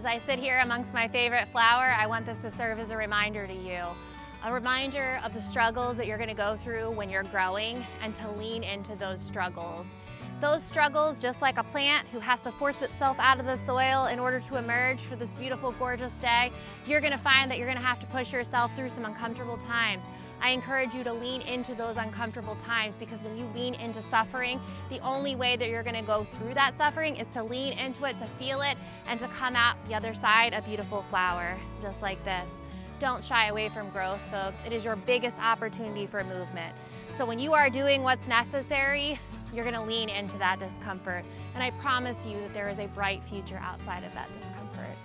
As I sit here amongst my favorite flower, I want this to serve as a reminder to you. A reminder of the struggles that you're going to go through when you're growing, and to lean into those struggles. Those struggles, just like a plant who has to force itself out of the soil in order to emerge for this beautiful, gorgeous day, you're going to find that you're going to have to push yourself through some uncomfortable times. I encourage you to lean into those uncomfortable times, because when you lean into suffering, the only way that you're going to go through that suffering is to lean into it, to feel it, and to come out the other side a beautiful flower, just like this. Don't shy away from growth, folks. It is your biggest opportunity for movement. So when you are doing what's necessary, you're going to lean into that discomfort. And I promise you that there is a bright future outside of that discomfort.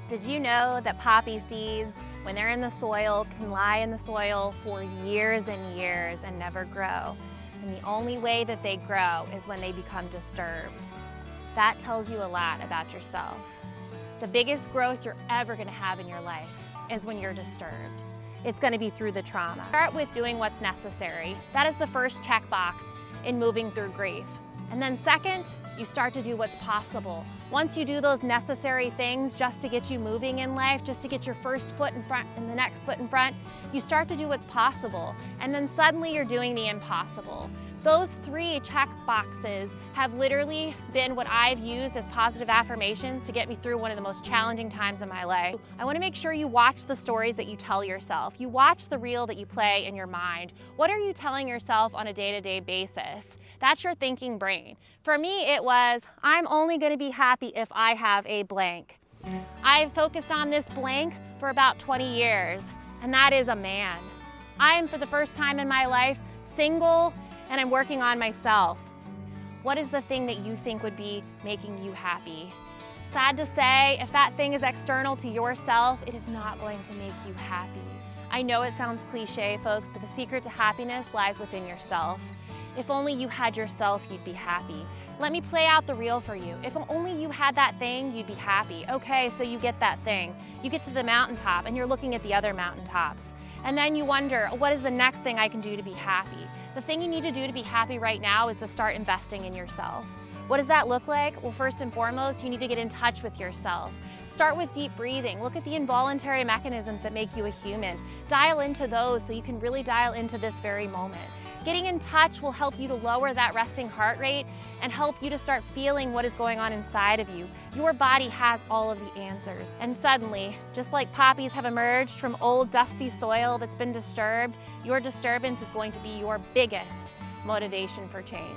Did you know that poppy seeds, when they're in the soil, can lie in the soil for years and years and never grow? And the only way that they grow is when they become disturbed. That tells you a lot about yourself. The biggest growth you're ever going to have in your life is when you're disturbed. It's going to be through the trauma. Start with doing what's necessary. That is the first checkbox in moving through grief. And then second, you start to do what's possible. Once you do those necessary things just to get you moving in life, just to get your first foot in front and the next foot in front, you start to do what's possible. And then suddenly you're doing the impossible. Those three check boxes have literally been what I've used as positive affirmations to get me through one of the most challenging times in my life. I want to make sure you watch the stories that you tell yourself. You watch the reel that you play in your mind. What are you telling yourself on a day-to-day basis? That's your thinking brain. For me, it was, I'm only going to be happy if I have a blank. I've focused on this blank for about 20 years, and that is a man. I am, for the first time in my life, single, and I'm working on myself. What is the thing that you think would be making you happy? Sad to say, if that thing is external to yourself, it is not going to make you happy. I know it sounds cliche, folks, but the secret to happiness lies within yourself. If only you had yourself, you'd be happy. Let me play out the reel for you. If only you had that thing, you'd be happy. Okay, so you get that thing. You get to the mountaintop and you're looking at the other mountaintops. And then you wonder, what is the next thing I can do to be happy? The thing you need to do to be happy right now is to start investing in yourself. What does that look like? Well, first and foremost, you need to get in touch with yourself. Start with deep breathing. Look at the involuntary mechanisms that make you a human. Dial into those so you can really dial into this very moment. Getting in touch will help you to lower that resting heart rate and help you to start feeling what is going on inside of you. Your body has all of the answers. And suddenly, just like poppies have emerged from old dusty soil that's been disturbed, your disturbance is going to be your biggest motivation for change.